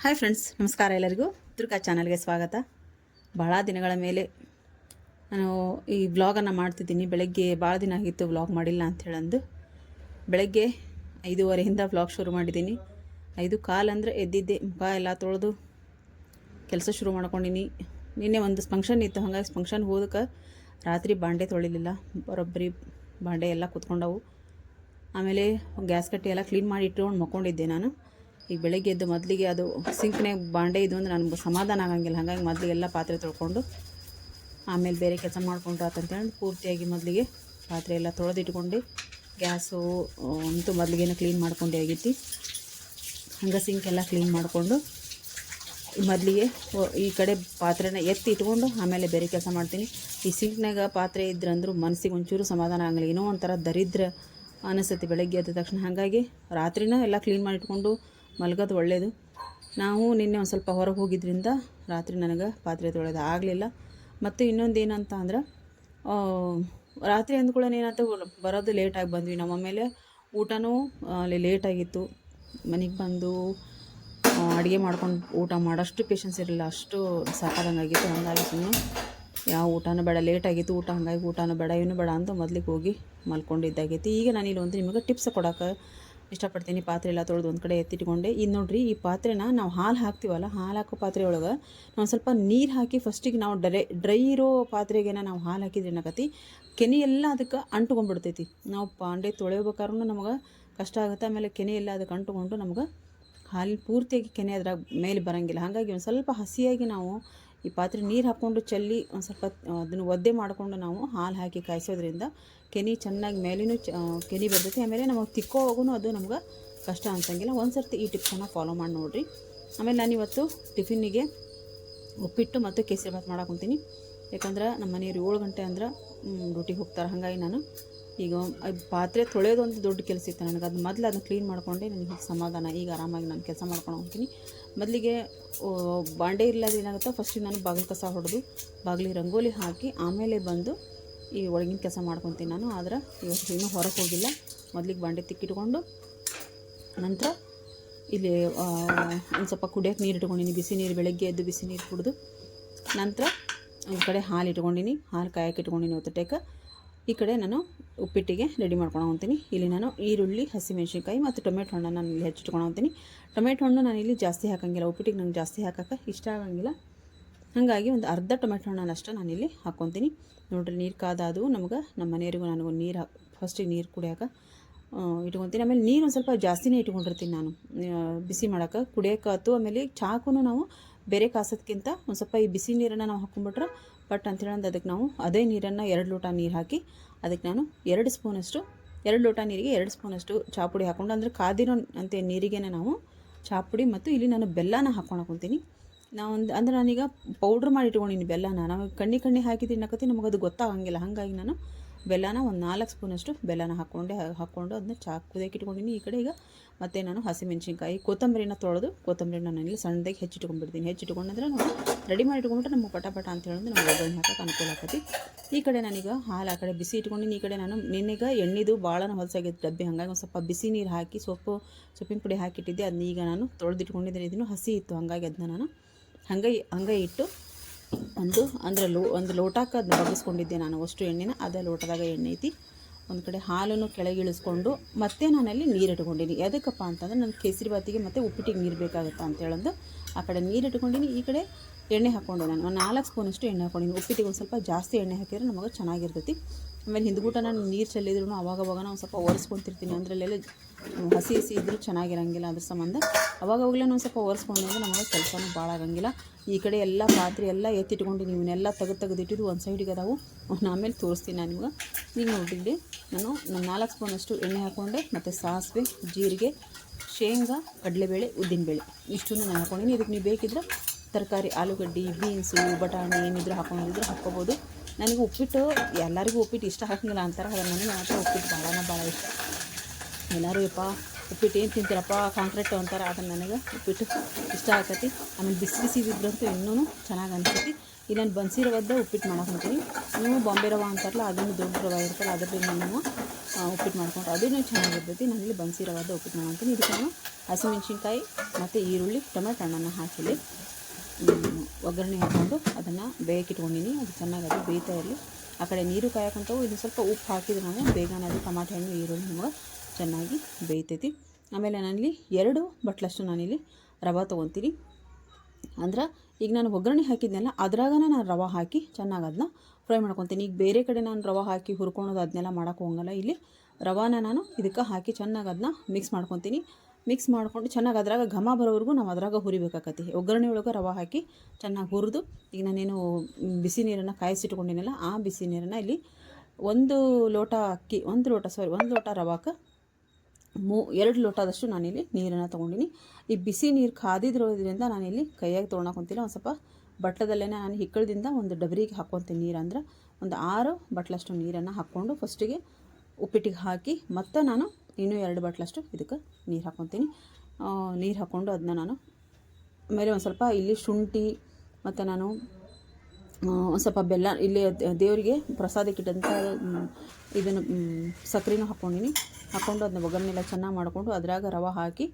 Hi friends, ನಮಸ್ಕಾರ. ಎಲ್ಲರಿಗೂ ದುರ್ಗಾ ಚಾನಲ್ಗೆ ಸ್ವಾಗತ. ಭಾಳ ದಿನಗಳ ಮೇಲೆ ನಾನು ಈ ವ್ಲಾಗನ್ನು ಮಾಡ್ತಿದ್ದೀನಿ. ಬೆಳಗ್ಗೆ ಭಾಳ ದಿನ ಆಗಿತ್ತು ವ್ಲಾಗ್ ಮಾಡಿಲ್ಲ ಅಂತ ಹೇಳಂದು ಬೆಳಗ್ಗೆ 5:30 ವ್ಲಾಗ್ ಶುರು ಮಾಡಿದ್ದೀನಿ. 5:15 ಅಂದರೆ ಎದ್ದಿದ್ದೆ, ಮುಖ ಎಲ್ಲ ತೊಳೆದು ಕೆಲಸ ಶುರು ಮಾಡ್ಕೊಂಡಿನಿ. ನಿನ್ನೆ ಒಂದು ಫಂಕ್ಷನ್ ಇತ್ತು, ಹಾಗಾಗಿ ಫಂಕ್ಷನ್ಗೆ ಹೋದಕ್ಕೆ ರಾತ್ರಿ ಬಾಂಡೆ ತೊಳಿಲಿಲ್ಲ. ಬರೋಬ್ಬರಿ ಬಾಂಡೆ ಎಲ್ಲ ಕೂತ್ಕೊಂಡವು. ಆಮೇಲೆ ಗ್ಯಾಸ್ ಕಟ್ಟಿ ಎಲ್ಲ ಕ್ಲೀನ್ ಮಾಡಿ ಇಟ್ಕೊಂಡು ಮಕ್ಕೊಂಡಿದ್ದೆ ನಾನು. ಈಗ ಬೆಳಗ್ಗೆ ಎದ್ದು ಮೊದಲಿಗೆ ಅದು ಸಿಂಕ್ನಾಗ ಬಾಂಡೆ ಇದು ಅಂದ್ರೆ ನನಗೆ ಸಮಾಧಾನ ಆಗಂಗಿಲ್ಲ. ಹಾಗಾಗಿ ಮೊದಲಿಗೆ ಎಲ್ಲ ಪಾತ್ರೆ ತೊಳ್ಕೊಂಡು ಆಮೇಲೆ ಬೇರೆ ಕೆಲಸ ಮಾಡ್ಕೊಂಡು ಆತಂತೇಳಿ ಪೂರ್ತಿಯಾಗಿ ಮೊದಲಿಗೆ ಪಾತ್ರೆ ಎಲ್ಲ ತೊಳೆದಿಟ್ಕೊಂಡು ಗ್ಯಾಸು ಅಂತೂ ಮೊದಲಿಗೇನು ಕ್ಲೀನ್ ಮಾಡ್ಕೊಂಡೆ ಆಗೈತಿ. ಹಂಗೆ ಸಿಂಕ್ ಎಲ್ಲ ಕ್ಲೀನ್ ಮಾಡಿಕೊಂಡು ಮೊದಲಿಗೆ ಈ ಕಡೆ ಪಾತ್ರೆನ ಎತ್ತಿ ಇಟ್ಕೊಂಡು ಆಮೇಲೆ ಬೇರೆ ಕೆಲಸ ಮಾಡ್ತೀನಿ. ಈ ಸಿಂಕ್ನಾಗ ಪಾತ್ರೆ ಇದ್ರಂದ್ರೂ ಮನಸ್ಸಿಗೆ ಒಂಚೂರು ಸಮಾಧಾನ ಆಗಲ್ಲ, ಏನೋ ಒಂಥರ ದರಿದ್ರ ಅನಿಸ್ತೈತಿ ಬೆಳಗ್ಗೆ ಎದ್ದ ತಕ್ಷಣ. ಹಾಗಾಗಿ ರಾತ್ರಿನ ಎಲ್ಲ ಕ್ಲೀನ್ ಮಾಡಿಟ್ಕೊಂಡು ಮಲ್ಗೋದು ಒಳ್ಳೆಯದು. ನಾವು ನಿನ್ನೆ ಒಂದು ಸ್ವಲ್ಪ ಹೊರಗೆ ಹೋಗಿದ್ದರಿಂದ ರಾತ್ರಿ ನನಗೆ ಪಾತ್ರೆ ತೊಳೆದು ಆಗಲಿಲ್ಲ. ಮತ್ತು ಇನ್ನೊಂದು ಏನಂತ ಅಂದ್ರೆ ರಾತ್ರಿ ಅಂದ್ಕೊಳ್ಳೋಣ ಏನಾಯ್ತು, ಬರೋದು ಲೇಟಾಗಿ ಬಂದ್ವಿ. ನಮ್ಮ ಮೇಲೆ ಊಟನೂ ಅಲ್ಲಿ ಲೇಟಾಗಿತ್ತು. ಮನೆಗೆ ಬಂದು ಅಡುಗೆ ಮಾಡ್ಕೊಂಡು ಊಟ ಮಾಡೋಷ್ಟು ಪೇಷನ್ಸ್ ಇರಲಿಲ್ಲ, ಅಷ್ಟು ಸಾಕಾದಂಗಾಗಿತ್ತು. ಹಾಗಾಗಿ ಸುಮ್ಮನೆ ಯಾವ ಊಟನೂ ಬೇಡ, ಲೇಟಾಗಿತ್ತು ಊಟ, ಹಾಗಾಗಿ ಊಟನೂ ಬೇಡ ಏನೂ ಬೇಡ ಅಂತ ಮೊದಲಿಗೆ ಹೋಗಿ ಮಲ್ಕೊಂಡಿದ್ದಾಗೈತಿ. ಈಗ ನಾನಿಲ್ಲಿ ಒಂದು ನಿಮಗೆ ಟಿಪ್ಸ್ ಕೊಡೋಕೆ ಇಷ್ಟಪಡ್ತೀನಿ. ಪಾತ್ರೆ ಎಲ್ಲ ತೊಳೆದು ಒಂದು ಕಡೆ ಎತ್ತಿಟ್ಕೊಂಡೆ. ಇದು ನೋಡಿರಿ, ಈ ಪಾತ್ರೆನ ನಾವು ಹಾಲು ಹಾಕ್ತೀವಲ್ಲ, ಹಾಲು ಹಾಕೋ ಪಾತ್ರೆ ಒಳಗೆ ನಾವು ಸ್ವಲ್ಪ ನೀರು ಹಾಕಿ ಫಸ್ಟಿಗೆ ನಾವು ಡ್ರೈ ಇರೋ ಪಾತ್ರೆಗೆ ನಾವು ಹಾಲು ಹಾಕಿದ್ರೆ ಏನಾಗತಿ, ಕೆನೆ ಎಲ್ಲ ಅದಕ್ಕೆ ಅಂಟ್ಕೊಂಡ್ಬಿಡ್ತೈತಿ. ನಾವು ಬಾಂಡೆ ತೊಳೆಯಬೇಕಾದ್ರೂ ನಮಗೆ ಕಷ್ಟ ಆಗುತ್ತೆ. ಆಮೇಲೆ ಕೆನೆ ಎಲ್ಲ ಅದಕ್ಕೆ ಅಂಟುಕೊಂಡು ನಮ್ಗೆ ಹಾಲಿನ ಪೂರ್ತಿಯಾಗಿ ಕೆನೆ ಅದ್ರಾಗ ಮೇಲೆ ಬರೋಂಗಿಲ್ಲ. ಹಾಗಾಗಿ ಒಂದು ಸ್ವಲ್ಪ ಹಸಿಯಾಗಿ ನಾವು ಈ ಪಾತ್ರೆ ನೀರು ಹಾಕ್ಕೊಂಡು ಚೆಲ್ಲಿ ಒಂದು ಸ್ವಲ್ಪ ಅದನ್ನು ಒದ್ದೆ ಮಾಡಿಕೊಂಡು ನಾವು ಹಾಲು ಹಾಕಿ ಕಾಯಿಸೋದ್ರಿಂದ ಕೆನೆ ಚೆನ್ನಾಗಿ ಮೇಲಿನೂ ಕೆನೆ ಬರ್ತೈತಿ. ಆಮೇಲೆ ನಮಗೆ ತಿಕ್ಕೋವಾಗೂ ಅದು ನಮ್ಗೆ ಕಷ್ಟ ಅನ್ಸಂಗಿಲ್ಲ. ಒಂದು ಸರ್ತಿ ಈ ಟಿಪ್ಸನ್ನು ಫಾಲೋ ಮಾಡಿ ನೋಡಿರಿ. ಆಮೇಲೆ ನಾನಿವತ್ತು ಟಿಫಿನ್ನಿಗೆ ಉಪ್ಪಿಟ್ಟು ಮತ್ತು ಕೇಸರಿ ಭಾತ್ ಮಾಡಾಕೊಂತೀನಿ. ಯಾಕಂದ್ರೆ ನಮ್ಮ ಮನೆಯವ್ರು 7 ಗಂಟೆ ಅಂದ್ರೆ ಡ್ಯೂಟಿಗೆ ಹೋಗ್ತಾರೆ. ಹಾಗಾಗಿ ನಾನು ಈಗ ಪಾತ್ರೆ ತೊಳೆಯೋದು ಒಂದು ದೊಡ್ಡ ಕೆಲಸ ಇತ್ತು ನನಗೆ. ಅದು ಮೊದಲು ಅದನ್ನು ಕ್ಲೀನ್ ಮಾಡಿಕೊಂಡೆ ನನಗೆ ಸಮಾಧಾನ. ಈಗ ಆರಾಮಾಗಿ ನಾನು ಕೆಲಸ ಮಾಡ್ಕೊಂಡು ಹೋಗ್ತೀನಿ. ಮೊದಲಿಗೆ ಬಾಂಡೆ ಇಲ್ಲದ ಏನಾಗುತ್ತೆ, ಫಸ್ಟಿಗೆ ನಾನು ಬಾಗಿಲು ಕಸ ಹೊಡೆದು ಬಾಗಿಲಿಗೆ ರಂಗೋಲಿ ಹಾಕಿ ಆಮೇಲೆ ಬಂದು ಈ ಒಳಗಿನ ಕೆಲಸ ಮಾಡ್ಕೊತೀನಿ ನಾನು. ಆದ್ರೆ ಇವತ್ತು ಇನ್ನೂ ಹೊರಗೆ ಹೋಗಿಲ್ಲ. ಮೊದಲಿಗೆ ಬಾಂಡೆ ತಿಕ್ಕಿಟ್ಕೊಂಡು ನಂತರ ಇಲ್ಲಿ ಒಂದು ಸ್ವಲ್ಪ ಕುಡಿಯೋಕೆ ನೀರು ಇಟ್ಕೊಂಡಿನಿ. ಬಿಸಿ ನೀರು, ಬೆಳಗ್ಗೆ ಎದ್ದು ಬಿಸಿ ನೀರು ಕುಡಿದು ನಂತರ ಒಂದು ಕಡೆ ಹಾಲು ಇಟ್ಕೊಂಡಿನಿ. ಹಾಲು ಕಾಯಕ್ಕೆ ಇಟ್ಕೊಂಡಿನಿ ಒತ್ತಟೇಕ. ಈ ಕಡೆ ನಾನು ಉಪ್ಪಿಟ್ಟಿಗೆ ರೆಡಿ ಮಾಡ್ಕೊಂಡು ಹೋಗ್ತೀನಿ. ಇಲ್ಲಿ ನಾನು ಈರುಳ್ಳಿ, ಹಸಿಮೆಣ್ಸಿನ್ಕಾಯಿ ಮತ್ತು ಟೊಮೆಟೊ ಹಣ್ಣನ್ನು ನಾನು ಇಲ್ಲಿ ಹೆಚ್ಚಿಟ್ಕೊಂಡು ಹೋಗ್ತೀನಿ. ಟೊಮೆಟೊ ಹಣ್ಣು ನಾನು ಇಲ್ಲಿ ಜಾಸ್ತಿ ಹಾಕೋಂಗಿಲ್ಲ, ಉಪ್ಪಿಟ್ಟಿಗೆ ನಂಗೆ ಜಾಸ್ತಿ ಹಾಕೋಕ್ಕೆ ಇಷ್ಟ ಆಗಂಗಿಲ್ಲ. ಹಾಗಾಗಿ ಒಂದು ಅರ್ಧ ಟೊಮೆಟೊ ಹಣ್ಣನ್ನು ಅಷ್ಟೇ ನಾನಿಲ್ಲಿ ಹಾಕ್ಕೊತೀನಿ. ನೋಡಿರಿ, ನೀರು ಕಾದಾದು ನಮ್ಗೆ ನಮ್ಮ ಮನೆಯವರಿಗೂ ನನಗೂ ನೀರು ಫಸ್ಟಿಗೆ ನೀರು ಕುಡಿಯೋಕೆ ಇಟ್ಕೊತೀನಿ. ಆಮೇಲೆ ನೀರು ಒಂದು ಸ್ವಲ್ಪ ಜಾಸ್ತಿನೇ ಇಟ್ಕೊಂಡಿರ್ತೀನಿ ನಾನು ಬಿಸಿ ಮಾಡೋಕೆ, ಕುಡಿಯೋಕ್ಕಾಯ್ತು. ಆಮೇಲೆ ಚಾಕು ನಾವು ಬೇರೆ ಕಾಸೋದಕ್ಕಿಂತ ಒಂದು ಸ್ವಲ್ಪ ಈ ಬಿಸಿ ನೀರನ್ನು ನಾವು ಹಾಕ್ಕೊಂಬಿಟ್ರೆ ಬಟ್ ಅಂತೇಳಂದು ಅದಕ್ಕೆ ನಾವು ಅದೇ ನೀರನ್ನು 2 ಲೋಟ ನೀರು ಹಾಕಿ ಅದಕ್ಕೆ ನಾನು 2 ಸ್ಪೂನಷ್ಟು 2 ಲೋಟ ನೀರಿಗೆ 2 ಸ್ಪೂನಷ್ಟು ಚಾಪುಡಿ ಹಾಕ್ಕೊಂಡು, ಅಂದರೆ ಕಾದಿರೋ ಅಂತೆ ನೀರಿಗೆ ನಾವು ಚಾಪುಡಿ ಮತ್ತು ಇಲ್ಲಿ ನಾನು ಬೆಲ್ಲನ ಹಾಕ್ಕೊಳಕೊಂತೀನಿ. ಅಂದರೆ ನಾನೀಗ ಪೌಡ್ರ್ ಮಾಡಿ ಇಟ್ಕೊಂಡಿನಿ ಬೆಲ್ಲನ. ನಾವು ಕಣ್ಣಿ ಹಾಕಿ ತಿನ್ನಕತ್ತಿ ನಮಗದು ಗೊತ್ತಾಗಂಗಿಲ್ಲ. ಹಾಗಾಗಿ ನಾನು ಬೆಲ್ಲನ ಒಂದು 4 ಸ್ಪೂನಷ್ಟು ಬೆಲ್ಲನ ಹಾಕ್ಕೊಂಡು ಅದನ್ನ ಕುದಿಯೋಕೆ ಇಟ್ಕೊಂಡಿನಿ. ಈ ಕಡೆ ಈಗ ಮತ್ತು ನಾನು ಹಸಿಮೆಣ್ಸಿನ್ಕಾಯಿ, ಕೊತ್ತಂಬರಿನ ತೊಳೆದು ಕೊತ್ತಂಬರಿನ ನಾನಿಲ್ಲಿ ಸಣ್ಣದಾಗಿ ಹೆಚ್ಚಿಟ್ಕೊಂಡ್ಬಿಡ್ತೀನಿ. ಹೆಚ್ಚಿಟ್ಕೊಂಡ್ರೆ ನಾವು ರೆಡಿ ಮಾಡಿ ಇಟ್ಕೊಂಡ್ರೆ ನಮಗೆ ಪಟ ಅಂತ ಹೇಳಿದ್ರೆ ನಮ್ಗೆ ಒಗ್ಗರಣೆ ಹಾಕೋಕೆ ಅನುಕೂಲ ಆಗ್ತೈತಿ. ಈ ಕಡೆ ನಾನೀಗ ಹಾಲು ಆ ಕಡೆ ಬಿಸಿ ಇಟ್ಕೊಂಡಿನಿ. ಈ ಕಡೆ ನಾನು ನಿನ್ನೆಗ ಎಣ್ಣೆದು ಭಾಳನ ಹೊಲಸಾಗಿತ್ತು ಡಬ್ಬಿ, ಹಾಗಾಗಿ ಒಂದು ಸ್ವಲ್ಪ ಬಿಸಿ ನೀರು ಹಾಕಿ ಸೊಪ್ಪಿನ ಪುಡಿ ಹಾಕಿಟ್ಟಿದ್ದೆ. ಅದನ್ನ ಈಗ ನಾನು ತೊಳೆದಿಟ್ಕೊಂಡಿದ್ದೀನಿ. ಇದನ್ನು ಹಸಿ ಇತ್ತು, ಹಾಗಾಗಿ ಅದನ್ನ ನಾನು ಹಂಗೆ ಇಟ್ಟು ಒಂದು ಲೋಟಕ್ಕೆ ಅದನ್ನ ಬಗ್ಗಿಸ್ಕೊಂಡಿದ್ದೆ ನಾನು ಅಷ್ಟು ಎಣ್ಣೆನ. ಅದೇ ಲೋಟದಾಗ ಎಣ್ಣೆ ಐತಿ. ಒಂದು ಕಡೆ ಹಾಲನ್ನು ಕೆಳಗೆ ಇಳಿಸ್ಕೊಂಡು ಮತ್ತೆ ನಾನಲ್ಲಿ ನೀರು ಇಟ್ಕೊಂಡಿನಿ. ಎದಕ್ಕಪ್ಪ ಅಂತಂದ್ರೆ ನನ್ನ ಕೇಸರಿ ಬಾತಿಗೆ ಮತ್ತು ಉಪ್ಪಿಟ್ಟಿಗೆ ನೀರು ಬೇಕಾಗುತ್ತಾ ಅಂತೇಳಂದು ಆ ಕಡೆ ನೀರು ಇಟ್ಕೊಂಡಿನಿ. ಈ ಕಡೆ ಎಣ್ಣೆ ಹಾಕ್ಕೊಂಡೆ ನಾನು ಒಂದು 4 ಸ್ಪೂನಷ್ಟು ಎಣ್ಣೆ ಹಾಕ್ಕೊಂಡಿನಿ. ಉಪ್ಪಿಟ್ಟಿಗೆ ಒಂದು ಸ್ವಲ್ಪ ಜಾಸ್ತಿ ಎಣ್ಣೆ ಹಾಕಿದ್ರೆ ನಮಗೆ ಚೆನ್ನಾಗಿರ್ತೈತಿ. ಆಮೇಲೆ ಹಿಂದ್ಗೂಟ ನಾನು ನೀರು ಚೆಲ್ಲಿದ್ರು ಅವಾಗ ಒಂದು ಸ್ವಲ್ಪ ಒರೆಸ್ಕೊತಿರ್ತೀನಿ. ಅದರಲ್ಲೆಲ್ಲ ಹಸಿ ಇದ್ದರೂ ಚೆನ್ನಾಗಿರಂಗಿಲ್ಲ. ಅದ್ರ ಸಂಬಂಧ ಅವಾಗವಾಗಲೇ ಒಂದು ಸ್ವಲ್ಪ ಒರೆಸ್ಕೊಂಡ್ರೆ ನಮಗೆ ಕೆಲಸನೂ ಭಾಳ ಆಗಂಗಿಲ್ಲ. ಈ ಕಡೆ ಎಲ್ಲ ಪಾತ್ರೆ ಎಲ್ಲ ಎತ್ತಿಟ್ಕೊಂಡು ಇವನ್ನೆಲ್ಲ ತೆಗೆದಿಟ್ಟಿದ್ದು ಒಂದು ಸೈಡಿಗೆ ಅದಾವು. ಆಮೇಲೆ ತೋರಿಸ್ತೀನಿ ನಾನು ನಿಮ್ಗೆ. ಈಗ ನೋಡಿದ್ದೆ ನಾನು 4 ಸ್ಪೂನಷ್ಟು ಎಣ್ಣೆ ಹಾಕ್ಕೊಂಡೆ ಮತ್ತು ಸಾಸಿವೆ, ಜೀರಿಗೆ, ಶೇಂಗಾ, ಕಡಲೆಬೇಳೆ, ಉದ್ದಿನಬೇಳೆ ಇಷ್ಟನ್ನು ನಾನು ಹಾಕ್ಕೊಂಡಿನಿ. ಇದಕ್ಕೆ ನೀವು ಬೇಕಿದ್ರೆ ತರಕಾರಿ ಆಲೂಗಡ್ಡೆ, ಬೀನ್ಸು, ಬಟಾಣಿ ಏನಿದ್ರು ಹಾಕ್ಕೋಬೋದು. ನನಗೆ ಉಪ್ಪಿಟ್ಟು ಎಲ್ಲರಿಗೂ ಉಪ್ಪಿಟ್ಟು ಇಷ್ಟ ಆಗಂಗಿಲ್ಲ ಅಂತಾರೆ. ನನಗೆ ಮಾತ್ರ ಉಪ್ಪಿಟ್ಟು ಭಾಳ ಇಷ್ಟ. ಎಲ್ಲರೂ ಯಪ್ಪ ಉಪ್ಪಿಟ್ಟು ಏನು ತಿಂತೀರಪ್ಪ ಕಾಂಕ್ರೀಟ್ ಅಂತಾರೆ, ಆದರೆ ನನಗೆ ಉಪ್ಪಿಟ್ಟು ಇಷ್ಟ ಆಗತ್ತೆ. ಆಮೇಲೆ ಬಿಸಿ ಬಿಸಿ ಇದ್ರಂತೂ ಇನ್ನೂ ಚೆನ್ನಾಗಿ ಅನಿಸ್ತೈತಿ. ಈಗ ನಾನು ಬನ್ಸಿ ರವದ್ದ ಉಪ್ಪಿಟ್ಟು ಮಾಡ್ಕೊತೀನಿ. ನೀವು ಬಾಂಬೆ ರವೆ ಅಂತಾರಲ್ಲ, ಅದನ್ನು ದೊಡ್ಡ ರವೆ ಇರ್ತಲ್ಲ, ಅದರಲ್ಲಿ ನಾವು ಉಪ್ಪಿಟ್ಟು ಮಾಡ್ಕೊಂಡ್ರೆ ಅದೂ ಚೆನ್ನಾಗಿರ್ತೈತಿ. ನಾನಿಲ್ಲಿ ಬನ್ಸಿ ರವದ್ದ ಉಪ್ಪಿಟ್ಟು ಮಾಡ್ಕೊತೀನಿ. ಇದಕ್ಕೆ ನಾನು ಹಸಿಮೆಣ್ಸಿನ್ಕಾಯಿ ಮತ್ತು ಈರುಳ್ಳಿ, ಟೊಮೆಟೊ ಹಣ್ಣನ್ನು ಹಾಕಿಲಿ ಒಗ್ಗರಣೆ ಹಾಕ್ಕೊಂಡು ಅದನ್ನು ಬೇಯಕ್ಕಿಟ್ಕೊಂಡಿನಿ. ಅದು ಚೆನ್ನಾಗಿ ಅದು ಬೇಯ್ತಾ ಇರಲಿ. ಆ ಕಡೆ ನೀರು ಕಾಯಕ್ಕಂತವು ಇದು ಸ್ವಲ್ಪ ಉಪ್ಪು ಹಾಕಿದ್ರೆ ನಾವು ಬೇಗನೆ ಅದು ಟಮಾಟೆ ಹಣ್ಣು ಈರುಳ್ಳಿ ನಮಗೆ ಚೆನ್ನಾಗಿ ಬೇಯ್ತೈತಿ. ಆಮೇಲೆ ನಾನಿಲ್ಲಿ 2 ಬಟ್ಲಷ್ಟು ನಾನಿಲ್ಲಿ ರವೆ ತೊಗೊತೀನಿ. ಅಂದ್ರೆ ಈಗ ನಾನು ಒಗ್ಗರಣೆ ಹಾಕಿದ್ನೆಲ್ಲ ಅದ್ರಾಗನ ನಾನು ರವೆ ಹಾಕಿ ಚೆನ್ನಾಗಿ ಅದನ್ನ ಫ್ರೈ ಮಾಡ್ಕೊತೀನಿ. ಈಗ ಬೇರೆ ಕಡೆ ನಾನು ರವೆ ಹಾಕಿ ಹುರ್ಕೊಳೋದು ಅದನ್ನೆಲ್ಲ ಮಾಡೋಕ್ಕೆ ಹೋಗಲ್ಲ. ಇಲ್ಲಿ ರವಾನ ನಾನು ಇದಕ್ಕೆ ಹಾಕಿ ಚೆನ್ನಾಗಿ ಅದನ್ನ ಮಿಕ್ಸ್ ಮಾಡ್ಕೊತೀನಿ. ಮಿಕ್ಸ್ ಮಾಡಿಕೊಂಡು ಚೆನ್ನಾಗಿ ಅದ್ರಾಗ ಘಮ ಬರೋವರೆಗೂ ನಾವು ಅದ್ರಾಗ ಹುರಿಬೇಕಾಗತ್ತೆ. ಒಗ್ಗರಣೆ ಒಳಗೆ ರವೆ ಹಾಕಿ ಚೆನ್ನಾಗಿ ಹುರಿದು ಈಗ ನಾನೇನು ಬಿಸಿ ನೀರನ್ನು ಕಾಯಿಸಿಟ್ಕೊಂಡಿನಲ್ಲ, ಆ ಬಿಸಿ ನೀರನ್ನು ಇಲ್ಲಿ 1 ಲೋಟ ಅಕ್ಕಿ 1 ಲೋಟ ರವಾಕ್ಕೆ 2 ಲೋಟದಷ್ಟು ನಾನಿಲ್ಲಿ ನೀರನ್ನು ತೊಗೊಂಡಿನಿ. ಈ ಬಿಸಿ ನೀರು ಕಾದಿದ್ರೋದ್ರಿಂದ ನಾನಿಲ್ಲಿ ಕೈಯಾಗಿ ತೊಗೊಳಕೊಂತಿಲ್ಲ. ಒಂದು ಸ್ವಲ್ಪ ಬಟ್ಲದಲ್ಲೇ ನಾನು ಹಿಕ್ಕಳದಿಂದ ಒಂದು ಡಬರಿಗೆ ಹಾಕ್ಕೊತೀನಿ. ನೀರು ಅಂದ್ರೆ ಒಂದು 6 ಬಟ್ಲಷ್ಟು ನೀರನ್ನು ಹಾಕ್ಕೊಂಡು ಫಸ್ಟಿಗೆ ಉಪ್ಪಿಟ್ಟಿಗೆ ಹಾಕಿ ಮತ್ತು ನಾನು ಇನ್ನೂ 2 ಬಟ್ಲಷ್ಟು ಇದಕ್ಕೆ ನೀರು ಹಾಕ್ಕೊತೀನಿ. ನೀರು ಹಾಕ್ಕೊಂಡು ಅದನ್ನ ನಾನು ಆಮೇಲೆ ಒಂದು ಸ್ವಲ್ಪ ಇಲ್ಲಿ ಶುಂಠಿ ಮತ್ತು ನಾನು ಒಂದು ಸ್ವಲ್ಪ ಬೆಲ್ಲ, ಇಲ್ಲಿ ದೇವರಿಗೆ ಪ್ರಸಾದಕ್ಕೆ ಇಟ್ಟಂಥ ಇದನ್ನು ಸಕ್ಕರೆನೂ ಹಾಕ್ಕೊಂಡಿನಿ. ಹಾಕ್ಕೊಂಡು ಅದನ್ನ ಒಗ್ಗರಣೆಲ್ಲ ಚೆನ್ನಾಗಿ ಮಾಡಿಕೊಂಡು ಅದ್ರಾಗ ರವೆ ಹಾಕಿ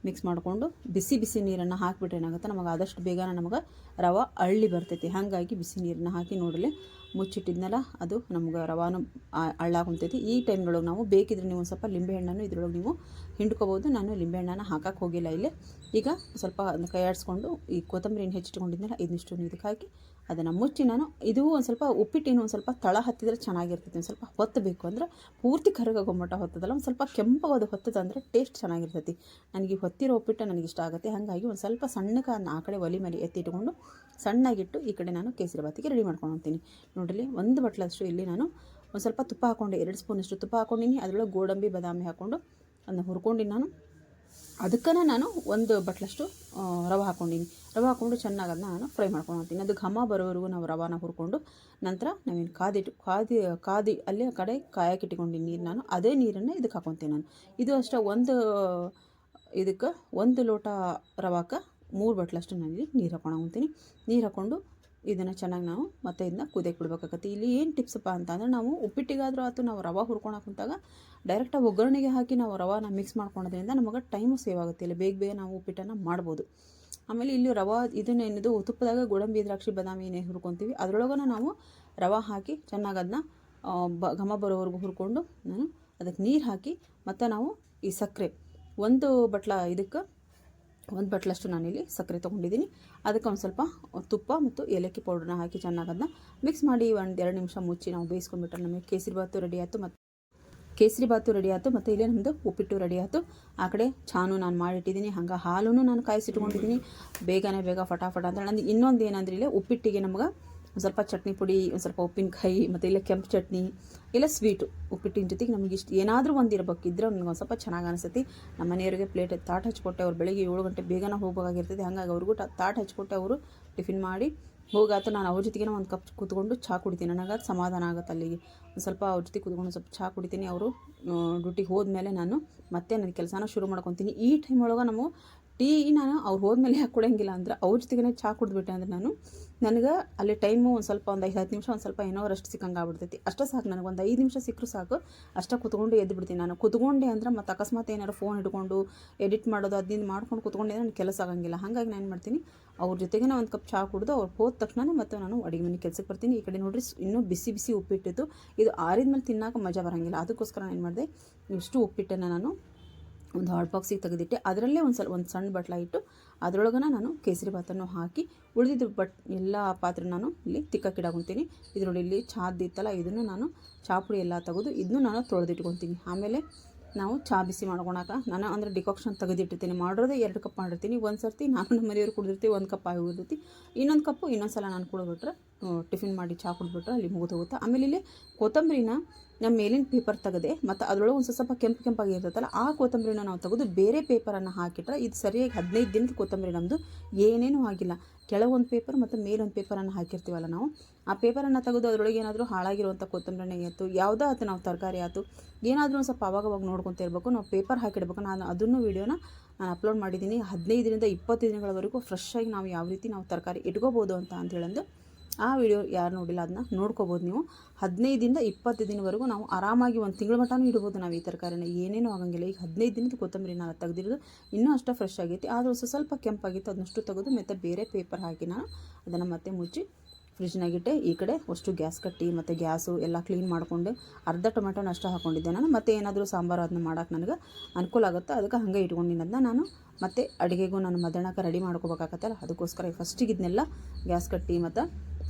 ಮಿಕ್ಸ್ ಮಾಡಿಕೊಂಡು ಬಿಸಿ ಬಿಸಿ ನೀರನ್ನು ಹಾಕಿಬಿಟ್ರೆ ಏನಾಗುತ್ತೆ, ನಮಗೆ ಆದಷ್ಟು ಬೇಗನೆ ನಮಗೆ ರವೆ ಅಳ್ಳಿ ಬರ್ತೈತಿ. ಹಾಗಾಗಿ ಬಿಸಿ ನೀರನ್ನ ಹಾಕಿ ನೋಡಲಿ ಮುಚ್ಚಿಟ್ಟಿದ್ನಲ್ಲ, ಅದು ನಮ್ಗೆ ರವಾನು ಅಳ್ಳಾಕೊಂತೈತಿ. ಈ ಟೈಮ್ನೊಳಗೆ ನಾವು ಬೇಕಿದ್ರೆ ನೀವು ಒಂದು ಸ್ವಲ್ಪ ಲಿಂಬೆಹಣ್ಣನ್ನು ಇದ್ರೊಳಗೆ ನೀವು ಹಿಂಡ್ಕೋಬೋದು. ನಾನು ಲಿಂಬೆಹಣ್ಣನ್ನು ಹಾಕಕ್ಕೆ ಹೋಗಿಲ್ಲ ಇಲ್ಲಿ. ಈಗ ಸ್ವಲ್ಪ ಅದನ್ನ ಕೈ ಆಡಿಸ್ಕೊಂಡು ಈ ಕೊತ್ತಂಬರಿನ ಹೆಚ್ಚಿಟ್ಕೊಂಡಿದ್ನಲ್ಲ ಇದನ್ನಿಷ್ಟು ಇದಕ್ಕೆ ಹಾಕಿ ಅದನ್ನು ಮುಚ್ಚಿ ನಾನು ಇದು ಒಂದು ಸ್ವಲ್ಪ ಉಪ್ಪಿಟ್ಟಿನ ಒಂದು ಸ್ವಲ್ಪ ತಳ ಹತ್ತಿದ್ರೆ ಚೆನ್ನಾಗಿರ್ತೈತಿ. ಒಂದು ಸ್ವಲ್ಪ ಹೊತ್ತಬೇಕು ಅಂದ್ರೆ ಪೂರ್ತಿ ಕರಗೋಮಟ್ಟ ಹೊತ್ತದಲ್ಲ, ಒಂದು ಸ್ವಲ್ಪ ಕೆಂಪವಾದ ಹೊತ್ತದಂದ್ರೆ ಟೇಸ್ಟ್ ಚೆನ್ನಾಗಿರ್ತೈತಿ. ನನಗೆ ಹೊತ್ತಿರೋ ಉಪ್ಪಿಟ್ಟು ನನಗೆ ಇಷ್ಟ ಆಗುತ್ತೆ. ಹಾಗಾಗಿ ಒಂದು ಸ್ವಲ್ಪ ಸಣ್ಣಕ್ಕೆ ಆ ಕಡೆ ಒಲೆ ಮೇಲೆ ಎತ್ತಿಟ್ಕೊಂಡು ಸಣ್ಣಗಿಟ್ಟು ಈ ಕಡೆ ನಾನು ಕೇಸರಿ ಬಾತಿಗೆ ರೆಡಿ ಮಾಡ್ಕೊಂಡು ಹೋಗ್ತೀನಿ. ನೋಡಿರಿ 1 ಬಟ್ಲಷ್ಟು ಇಲ್ಲಿ ನಾನು ಒಂದು ಸ್ವಲ್ಪ ತುಪ್ಪ ಹಾಕ್ಕೊಂಡೆ, 2 ಸ್ಪೂನಷ್ಟು ತುಪ್ಪ ಹಾಕ್ಕೊಂಡಿನಿ. ಅದರೊಳಗೆ ಗೋಡಂಬಿ ಬಾದಾಮಿ ಹಾಕ್ಕೊಂಡು ಅದನ್ನ ಹುರ್ಕೊಂಡಿನಿ ನಾನು. ಅದಕ್ಕೆ ನಾನು 1 ಬಟ್ಲಷ್ಟು ರವೆ ಹಾಕ್ಕೊಂಡಿನಿ. ರವೆ ಹಾಕ್ಕೊಂಡು ಚೆನ್ನಾಗಿ ಅದನ್ನ ನಾನು ಫ್ರೈ ಮಾಡ್ಕೊಂಡು ಹೋಗ್ತೀನಿ. ಅದು ಘಮ ಬರೋವರೆಗೂ ನಾವು ರವಾನ ಹುರ್ಕೊಂಡು ನಂತರ ನಾವೇನು ಕಾದಿ ಅಲ್ಲಿ ಆ ಕಡೆ ಕಾಯಕ್ಕೆ ಇಟ್ಕೊಂಡಿನಿ ನೀರು, ನಾನು ಅದೇ ನೀರನ್ನು ಇದಕ್ಕೆ ಹಾಕ್ಕೊತೀನಿ ನಾನು. ಇದು ಅಷ್ಟೇ ಇದಕ್ಕೆ 1 ಲೋಟ ರವಾಕ್ಕೆ 3 ಬಟ್ಲಷ್ಟು ನಾನಿಲ್ಲಿ ನೀರು ಹಾಕ್ಕೊಂಡು ಹೋಗ್ತೀನಿ. ನೀರು ಹಾಕ್ಕೊಂಡು ಇದನ್ನು ಚೆನ್ನಾಗಿ ನಾವು ಮತ್ತೆ ಇದನ್ನ ಕುದಿಯಕ್ಕೆ ಬಿಡ್ಬೇಕಾಗತ್ತೆ. ಇಲ್ಲಿ ಏನು ಟಿಪ್ಸಪ್ಪ ಅಂತಂದರೆ, ನಾವು ಉಪ್ಪಿಟ್ಟಿಗಾದರೂ ಆಯ್ತು ನಾವು ರವೆ ಹುರ್ಕೊಳಕ್ಕೆ ಕುಂತಾಗ ಡೈರೆಕ್ಟಾಗಿ ಒಗ್ಗರಣೆಗೆ ಹಾಕಿ ನಾವು ರವಾನ ಮಿಕ್ಸ್ ಮಾಡ್ಕೊಳೋದ್ರಿಂದ ನಮಗೆ ಟೈಮು ಸೇವ್ ಆಗುತ್ತೆ. ಇಲ್ಲಿ ಬೇಗ ನಾವು ಉಪ್ಪಿಟ್ಟನ್ನು ಮಾಡ್ಬೋದು. ಆಮೇಲೆ ಇಲ್ಲಿ ರವೆ ಇದನ್ನೇನಿದು ತುಪ್ಪದಾಗ ಗೋಡಂಬಿ ದ್ರಾಕ್ಷಿ ಬಾದಾಮಿ ಏನೇ ಹುರ್ಕೊತೀವಿ ಅದರೊಳಗನ ನಾವು ರವೆ ಹಾಕಿ ಚೆನ್ನಾಗಿ ಅದನ್ನ ಘಮ ಬರೋವರೆಗೂ ಹುರ್ಕೊಂಡು ನಾನು ಅದಕ್ಕೆ ನೀರು ಹಾಕಿ ಮತ್ತು ನಾವು ಈ ಸಕ್ಕರೆ 1 ಬಟ್ಲಷ್ಟು ನಾನಿಲ್ಲಿ ಸಕ್ಕರೆ ತೊಗೊಂಡಿದ್ದೀನಿ. ಅದಕ್ಕೆ ಒಂದು ಸ್ವಲ್ಪ ತುಪ್ಪ ಮತ್ತು ಏಲಕ್ಕಿ ಪೌಡ್ರನ್ನ ಹಾಕಿ ಚೆನ್ನಾಗಿ ಅದನ್ನ ಮಿಕ್ಸ್ ಮಾಡಿ 1-2 ನಿಮಿಷ ಮುಚ್ಚಿ ನಾವು ಬೇಯಿಸ್ಕೊಂಡ್ಬಿಟ್ರೆ ನಮಗೆ ಕೇಸರಿ ಬಾತು ರೆಡಿ ಆಯಿತು. ಮತ್ತು ಇಲ್ಲೇ ನಮ್ಮದು ಉಪ್ಪಿಟ್ಟು ರೆಡಿ ಆಯಿತು. ಆ ಕಡೆ ಚಾನು ನಾನು ಮಾಡಿಟ್ಟಿದ್ದೀನಿ, ಹಂಗೆ ಹಾಲೂ ನಾನು ಕಾಯಿಸಿಟ್ಕೊಂಡಿದ್ದೀನಿ. ಬೇಗ ಫಟಾಫಟ ಅಂತ ನಂದು ಇನ್ನೊಂದು ಏನಂದ್ರೆ ಇಲ್ಲಿ ಉಪ್ಪಿಟ್ಟಿಗೆ ನಮ್ಗೆ ಒಂದು ಸ್ವಲ್ಪ ಚಟ್ನಿ ಪುಡಿ, ಒಂದು ಸ್ವಲ್ಪ ಉಪ್ಪಿನಕಾಯಿ ಮತ್ತು ಇಲ್ಲ ಕೆಂಪು ಚಟ್ನಿ ಇಲ್ಲ ಸ್ವೀಟು ಉಪ್ಪಿಟ್ಟಿನ ಜೊತೆಗೆ ನಮಗೆ ಇಷ್ಟು ಏನಾದರೂ ಒಂದು ಇರಬೇಕಿದ್ರೆ ನನಗೆ ಒಂದು ಸ್ವಲ್ಪ ಚೆನ್ನಾಗಿ ಅನಿಸ್ತೈತಿ. ನಮ್ಮ ಮನೆಯವರಿಗೆ ಪ್ಲೇಟ್ ತಾಟ್ ಹಚ್ಕೊಟ್ಟೆ. ಅವ್ರು ಬೆಳಗ್ಗೆ 7 ಗಂಟೆ ಬೇಗನೆ ಹೋಗಬೇಕಾಗಿರ್ತೈತಿ. ಹಾಗಾಗಿ ಅವ್ರಿಗೂ ತಾಟ್ ಹಚ್ಕೊಟ್ಟೆ. ಅವರು ಟಿಫಿನ್ ಮಾಡಿ ಹೋಗಾತು. ನಾನು ಅವ್ರ ಜೊತೆಗೆ ಒಂದು ಕಪ್ ಕೂತ್ಕೊಂಡು ಚಹಾ ಕುಡಿತೀನಿ. ನನಗೆ ಅದು ಸಮಾಧಾನ ಆಗುತ್ತೆ. ಅಲ್ಲಿಗೆ ಒಂದು ಸ್ವಲ್ಪ ಅವ್ರ ಜೊತೆ ಕೂತ್ಕೊಂಡು ಸ್ವಲ್ಪ ಚಹಾ ಕುಡಿತೀನಿ. ಅವರು ಡ್ಯೂಟಿಗೆ ಹೋದ್ಮೇಲೆ ನಾನು ಮತ್ತೆ ನನ್ನ ಕೆಲಸನ ಶುರು ಮಾಡ್ಕೊತೀನಿ. ಈ ಟೈಮ್ ಒಳಗೆ ನಾವು ನಾನು ಅವ್ರು ಹೋದ್ಮೇಲೆ ಯಾಕೆ ಕೊಡೋಂಗಿಲ್ಲ ಅಂದ್ರೆ ಅವ್ರ ಜೊತೆಗೇ ಚಹಾ ಕುಡಿದ್ಬಿಟ್ಟೆ ಅಂದ್ರೆ ನನಗೆ ಅಲ್ಲಿ ಟೈಮು ಒಂದು ಸ್ವಲ್ಪ 5-10 ನಿಮಿಷ ಒಂದು ಸ್ವಲ್ಪ ಏನೋ ಅಷ್ಟು ಸಿಕ್ಕಂಗೆ ಆಗ್ಬಿಡ್ತೈತಿ. ಅಷ್ಟೇ ಸಾಕು, ನನಗೆ ಒಂದು 5 ನಿಮಿಷ ಸಿಕ್ಕರೂ ಸಾಕು. ಅಷ್ಟೇ ಕೂತ್ಕೊಂಡು ಎದ್ದು ಬಿಡ್ತೀನಿ. ನಾನು ಕೂತ್ಕೊಂಡೆ ಅಂದ್ರೆ ಮತ್ತು ಅಕಸ್ಮಾತ್ ಏನಾರು ಫೋನ್ ಹಿಡ್ಕೊಂಡು ಎಡಿಟ್ ಮಾಡೋದು ಅದನ್ನ ಮಾಡ್ಕೊಂಡು ಕೂತ್ಕೊಂಡೆ ನನ್ನ ಕೆಲಸ ಆಗಂಗಿಲ್ಲ. ಹಾಗಾಗಿ ನಾನು ಏನು ಮಾಡ್ತೀನಿ, ಅವ್ರ ಜೊತೆಗೆ ಒಂದು ಕಪ್ ಚಹಾ ಕುಡಿದು ಅವ್ರು ಹೋದ ತಕ್ಷಣ ಮತ್ತೆ ನಾನು ಅಡುಗೆ ಮನೆ ಕೆಲಸಕ್ಕೆ ಬರ್ತೀನಿ. ಈ ಕಡೆ ನೋಡಿರಿ ಇನ್ನೂ ಬಿಸಿ ಬಿಸಿ ಉಪ್ಪಿಟ್ಟಿತ್ತು. ಇದು ಆರಿದ ಮೇಲೆ ತಿನ್ನೋಕೆ ಮಜಾ ಬರೋಂಗಿಲ್ಲ. ಅದಕ್ಕೋಸ್ಕರ ನಾನು ಏನು ಮಾಡಿದೆ, ಇಷ್ಟು ಉಪ್ಪಿಟ್ಟನ್ನು ನಾನು ಒಂದು ಹಾಟ್ ಬಾಕ್ಸಿಗೆ ತೆಗೆದಿಟ್ಟೆ. ಅದರಲ್ಲೇ ಒಂದು ಸಣ್ಣ ಬಟ್ಲ ಇಟ್ಟು ಅದರೊಳಗನ ನಾನು ಕೇಸರಿ ಭಾತನ್ನು ಹಾಕಿ ಉಳಿದಿದ್ದು ಎಲ್ಲ ಪಾತ್ರೆ ನಾನು ಇಲ್ಲಿ ತಿಕ್ಕಾಕಿಡಾಕೊಂತೀನಿ. ಇದರಲ್ಲಿ ಇಲ್ಲಿ ಚಾದಿತ್ತಲ್ಲ ಇದನ್ನು ನಾನು ಚಹಾ ಪುಡಿ ಎಲ್ಲ ತೆಗೆದು ಇದನ್ನು ನಾನು ತೊಳೆದಿಟ್ಕೊತೀನಿ. ಆಮೇಲೆ ನಾವು ಚಹಾ ಬಿಸಿ ಮಾಡ್ಕೊಳಕ್ಕೆ ನಾನು ಅಂದರೆ ಡಿಕಾಕ್ಷನ್ ತೆಗೆದಿಟ್ಟಿರ್ತೀನಿ. ಮಾಡಿರೋದೇ 2 ಕಪ್ ಮಾಡಿರ್ತೀನಿ. ಒಂದು ಸರ್ತಿ ನಾನು ನಮ್ಮ ಮನೆಯವ್ರು ಕುಡಿದಿರ್ತೀವಿ, 1 ಕಪ್ ಆಗಿರ್ತೈತಿ. ಇನ್ನೊಂದು ಕಪ್ಪು ಇನ್ನೊಂದು ಸಲ ನಾನು ಕುಡಿದ್ಬಿಟ್ರೆ ಟಿಫಿನ್ ಮಾಡಿ ಚಹಾ ಕುಡಿದ್ಬಿಟ್ರೆ ಅಲ್ಲಿ ಮುಗಿದು ಹೋಗುತ್ತೆ. ಆಮೇಲೆ ಇಲ್ಲಿ ಕೊತ್ತಂಬರಿನ ನಮ್ಮ ಮೇಲಿನ ಪೇಪರ್ ತೆಗೆದೆ ಮತ್ತು ಅದರೊಳಗೆ ಒಂದು ಸ್ವಲ್ಪ ಕೆಂಪಾಗಿ ಇರ್ತೈತಲ್ಲ ಆ ಕೊತ್ತಂಬರಿನ ನಾವು ತೆಗೆದು ಬೇರೆ ಪೇಪರನ್ನು ಹಾಕಿಟ್ರೆ ಇದು ಸರಿಯಾಗಿ 15 ದಿನದ ಕೊತ್ತಂಬರಿ ನಮ್ಮದು ಏನೇನೂ ಆಗಿಲ್ಲ. ಕೆಳಗೊಂದು ಪೇಪರ್ ಮತ್ತು ಮೇಲೊಂದು ಪೇಪರನ್ನು ಹಾಕಿರ್ತೀವಲ್ಲ ನಾವು, ಆ ಪೇಪರನ್ನು ತೆಗೆದು ಅದರೊಳಗೆ ಏನಾದರೂ ಹಾಳಾಗಿರುವಂಥ ಕೊತ್ತಂಬರಿನೇ ಆಯಿತು, ಯಾವುದೇ ಆಯ್ತು, ನಾವು ತರಕಾರಿ ಆಯಿತು, ಏನಾದರೂ ಒಂದು ಸ್ವಲ್ಪ ಅವಾಗವಾಗ ನೋಡ್ಕೊತ ಇರಬೇಕು. ನಾವು ಪೇಪರ್ ಹಾಕಿಡ್ಬೇಕು. ನಾನು ಅದನ್ನು ವೀಡಿಯೋನ ನಾನು ಅಪ್ಲೋಡ್ ಮಾಡಿದ್ದೀನಿ. 15ರಿಂದ 20 ದಿನಗಳವರೆಗೂ ಫ್ರೆಶ್ಶಾಗಿ ನಾವು ಯಾವ ರೀತಿ ನಾವು ತರಕಾರಿ ಇಟ್ಕೋಬೋದು ಅಂತ ಹೇಳಂದು ಆ ವಿಡಿಯೋ ಯಾರು ನೋಡಿಲ್ಲ ಅದನ್ನ ನೋಡ್ಕೋಬೋದು ನೀವು. 15ರಿಂದ 20 ದಿನವರೆಗೂ ನಾವು ಆರಾಮಾಗಿ ಒಂದು ತಿಂಗಳ ಮಟ್ಟನೂ ಇಡ್ಬೋದು ನಾವು ಈ ತರಕಾರಿನ, ಏನೇನೂ ಆಗಂಗಿಲ್ಲ. ಈಗ 15 ದಿನದ ಕೊತ್ತಂಬರಿ ನಾನು ತೆಗೆದಿರೋದು ಇನ್ನೂ ಅಷ್ಟು ಫ್ರೆಶ್ ಆಗೈತಿ, ಆದರೂ ಸ್ವಲ್ಪ ಕೆಂಪಾಗಿತ್ತು. ಅದನ್ನಷ್ಟು ತೆಗೆದು ಮತ್ತು ಬೇರೆ ಪೇಪರ್ ಹಾಕಿ ನಾನು ಅದನ್ನು ಮತ್ತೆ ಮುಚ್ಚಿ ಫ್ರಿಜ್ನಾಗಿಟ್ಟೆ. ಈ ಕಡೆ ಅಷ್ಟು ಗ್ಯಾಸ್ ಕಟ್ಟಿ ಮತ್ತು ಗ್ಯಾಸು ಎಲ್ಲ ಕ್ಲೀನ್ ಮಾಡಿಕೊಂಡು ಅರ್ಧ ಟೊಮೆಟೊನ ಅಷ್ಟು ಹಾಕ್ಕೊಂಡಿದ್ದೆ ನಾನು. ಮತ್ತು ಏನಾದರೂ ಸಾಂಬಾರು ಅದನ್ನ ಮಾಡೋಕೆ ನನಗೆ ಅನುಕೂಲ ಆಗುತ್ತೆ, ಅದಕ್ಕೆ ಹಾಗೆ ಇಟ್ಕೊಂಡಿದ್ದನ್ನ ನಾನು ಮತ್ತು ಅಡುಗೆಗೂ ನಾನು ಮಧ್ಯಾಹ್ನಕ್ಕೆ ರೆಡಿ ಮಾಡ್ಕೋಬೇಕಾಗತ್ತಲ್ಲ, ಅದಕ್ಕೋಸ್ಕರ ಫಸ್ಟಿಗೆ ಇದನ್ನೆಲ್ಲ ಗ್ಯಾಸ್ ಕಟ್ಟಿ ಮತ್ತು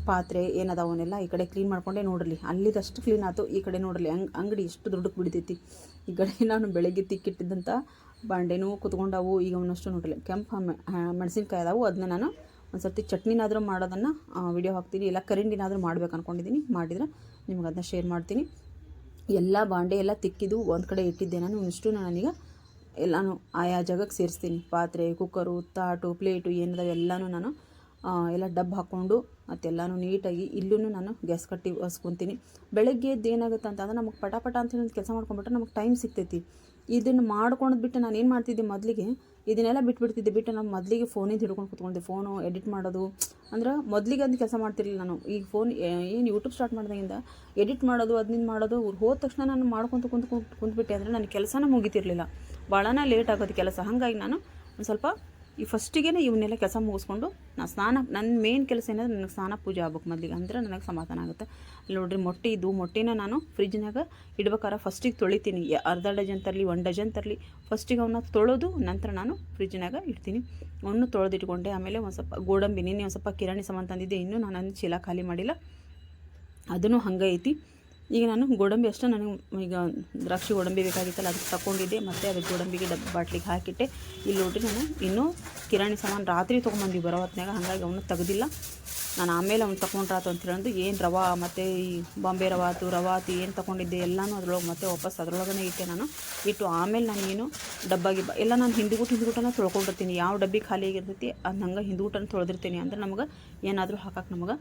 ಪಾತ್ರೆ ಏನದಾವನ್ನೆಲ್ಲ ಈ ಕಡೆ ಕ್ಲೀನ್ ಮಾಡ್ಕೊಂಡೆ. ನೋಡ್ರಿ ಅಲ್ಲಿದಷ್ಟು ಕ್ಲೀನ್ ಆಯ್ತು. ಈ ಕಡೆ ನೋಡ್ರಿ ಅಂಗಡಿ ಎಷ್ಟು ದೊಡ್ಡಕ್ಕೆ ಬಿಡ್ತೈತಿ. ಈ ಕಡೆ ನಾನು ಬೆಳಗ್ಗೆ ತಿಕ್ಕಿಟ್ಟಿದ್ದಂಥ ಬಾಂಡೆನೂ ಕುತ್ಕೊಂಡವು. ಈಗ ಅವನಷ್ಟು ನೋಡ್ರಿ ಕೆಂಪು ಮೆಣಸಿನ್ಕಾಯಿ ಅದಾವು. ಅದನ್ನ ನಾನು ಒಂದು ಸರ್ತಿ ಚಟ್ನಿನಾದರೂ ಮಾಡೋದನ್ನು ವಿಡಿಯೋ ಹಾಕ್ತೀನಿ, ಇಲ್ಲ ಕರಿಂಡಿನಾದರೂ ಮಾಡ್ಬೇಕು ಅಂದ್ಕೊಂಡಿದ್ದೀನಿ. ಮಾಡಿದ್ರೆ ನಿಮ್ಗೆ ಅದನ್ನ ಶೇರ್ ಮಾಡ್ತೀನಿ. ಎಲ್ಲ ಬಾಂಡೆ ಎಲ್ಲ ತಿಕ್ಕಿದ್ದು ಒಂದು ಕಡೆ ಇಟ್ಟಿದ್ದೆ ನಾನು. ಇಷ್ಟು ನಾನೀಗ ಎಲ್ಲನೂ ಆಯಾ ಜಾಗಕ್ಕೆ ಸೇರಿಸ್ತೀನಿ. ಪಾತ್ರೆ, ಕುಕ್ಕರು, ತಾಟು, ಪ್ಲೇಟು ಏನಿದಾವೆ ಎಲ್ಲನೂ ನಾನು ಎಲ್ಲ ಡಬ್ಬ ಹಾಕ್ಕೊಂಡು ಮತ್ತೆಲ್ಲನೂ ನೀಟಾಗಿ ಇಲ್ಲೂ ನಾನು ಗ್ಯಾಸ್ ಕಟ್ಟಿ ಒರೆಸ್ಕೊತೀನಿ. ಬೆಳಗ್ಗೆ ಎದ್ದು ಏನಾಗುತ್ತೆ ಅಂತಂದ್ರೆ ನಮಗೆ ಪಟ ಅಂತೇಳಿ ಕೆಲಸ ಮಾಡ್ಕೊಂಡ್ಬಿಟ್ರೆ ನಮಗೆ ಟೈಮ್ ಸಿಗ್ತೈತಿ. ಇದನ್ನು ಮಾಡ್ಕೊಂಡು ಬಿಟ್ಟು ನಾನು ಏನು ಮಾಡ್ತಿದ್ದೆ ಮೊದಲಿಗೆ, ಇದನ್ನೆಲ್ಲ ಬಿಟ್ಟು ನಾನು ಮೊದಲಿಗೆ ಫೋನಿಂದ ಹಿಡ್ಕೊಂಡು ಕೂತ್ಕೊಂಡೆ. ಫೋನು ಎಡಿಟ್ ಮಾಡೋದು ಅಂದ್ರೆ ಮೊದಲಿಗೆ ಅದು ಕೆಲಸ ಮಾಡ್ತಿರ್ಲಿಲ್ಲ ನಾನು. ಈಗ ಫೋನ್ ಏನು ಯೂಟ್ಯೂಬ್ ಸ್ಟಾರ್ಟ್ ಮಾಡಿದಾಗಿಂದ ಎಡಿಟ್ ಮಾಡೋದು ಅದನ್ನ ಮಾಡೋದು ಹೋದ ತಕ್ಷಣ ನಾನು ಮಾಡ್ಕೊತ ಕುಂತ್ಬಿಟ್ಟೆ ಅಂದರೆ ನನ್ನ ಕೆಲಸನ ಮುಗಿತಿರ್ಲಿಲ್ಲ, ಭಾಳನೇ ಲೇಟ್ ಆಗೋದು ಕೆಲಸ. ಹಾಗಾಗಿ ನಾನು ಒಂದು ಸ್ವಲ್ಪ ಈ ಫಸ್ಟಿಗೆ ಇವನ್ನೆಲ್ಲ ಕೆಲಸ ಮುಗಿಸ್ಕೊಂಡು ನನ್ನ ಮೇನ್ ಕೆಲಸ ಏನಂದ್ರೆ ನನಗೆ ಸ್ನಾನ ಪೂಜೆ ಆಗ್ಬೇಕು ಮೊದಲಿಗೆ, ಅಂದ್ರೆ ನನಗೆ ಸಮಾಧಾನ ಆಗುತ್ತೆ. ನೋಡಿರಿ ಮೊಟ್ಟೆನ ನಾನು ಫ್ರಿಜ್ನಾಗ ಇಡ್ಬೇಕಾರೆ ಫಸ್ಟಿಗೆ ತೊಳಿತೀನಿ. ಅರ್ಧ ಡಜನ್ ತರಲಿ 1 ಡಜನ್ ತರಲಿ, ಫಸ್ಟಿಗೆ ಅವನ್ನ ತೊಳೆದು ನಂತರ ನಾನು ಫ್ರಿಜ್ನಾಗ ಇಡ್ತೀನಿ. ಅವನು ತೊಳೆದಿಟ್ಕೊಂಡೆ. ಆಮೇಲೆ ಒಂದು ಸ್ವಲ್ಪ ಗೋಡಂಬಿ, ನಿನ್ನೆ ಒಂದು ಸ್ವಲ್ಪ ಕಿರಾಣಿ ಸಾಮಾನು ತಂದಿದ್ದೆ, ಇನ್ನೂ ನಾನು ಚೀಲ ಖಾಲಿ ಮಾಡಿಲ್ಲ, ಅದನ್ನು ಹಂಗೆ ಐತಿ. ಈಗ ನಾನು ಗೋಡಂಬಿ ಅಷ್ಟೇ, ನನಗೆ ಈಗ ದ್ರಾಕ್ಷಿ ಗೋಡಂಬಿ ಬೇಕಾಗಿತ್ತಲ್ಲ ಅದಕ್ಕೆ ತಗೊಂಡಿದ್ದೆ. ಮತ್ತು ಅದಕ್ಕೆ ಗೋಡಂಬಿಗೆ ಬಾಟ್ಲಿಗೆ ಹಾಕಿಟ್ಟೆ. ಇಲ್ಲಿ ನೋಡ್ರಿ ನಾನು ಇನ್ನೂ ಕಿರಾಣಿ ಸಾಮಾನು ರಾತ್ರಿ ತೊಗೊಂಬಂದು ಬರೋ ಹೊತ್ನಾಗ, ಹಾಗಾಗಿ ಅವನು ತೆಗೆದಿಲ್ಲ. ನಾನು ಆಮೇಲೆ ಅವ್ನು ತೊಗೊಂಡ್ರಾತು ಅಂತ ಹೇಳಂದು ಏನು ರವಾ ಮತ್ತು ಈ ಬಾಂಬೆ ರವಾತು ಏನು ತೊಗೊಂಡಿದ್ದೆ ಎಲ್ಲನೂ ಅದ್ರೊಳಗೆ ಮತ್ತೆ ವಾಪಸ್ ಅದರೊಳಗೇ ಇಟ್ಟೆ ನಾನು. ಇಟ್ಟು ಆಮೇಲೆ ನಾನು ಏನು ಡಬ್ಬಾಗಿ ಎಲ್ಲ ನಾನು ಹಿಂದುಗೂಟನ ತೊಳ್ಕೊಂಡಿರ್ತೀನಿ. ಯಾವ ಡಬ್ಬಿ ಖಾಲಿ ಆಗಿರ್ತೈತಿ ಅದು ಹಂಗೆ ಹಿಂದುಗೂಟನ ತೊಳೆದಿರ್ತೀನಿ. ಅಂದ್ರೆ ನಮ್ಗೆ ಏನಾದರೂ ಹಾಕಕ್ಕೆ ನಮ್ಗೆ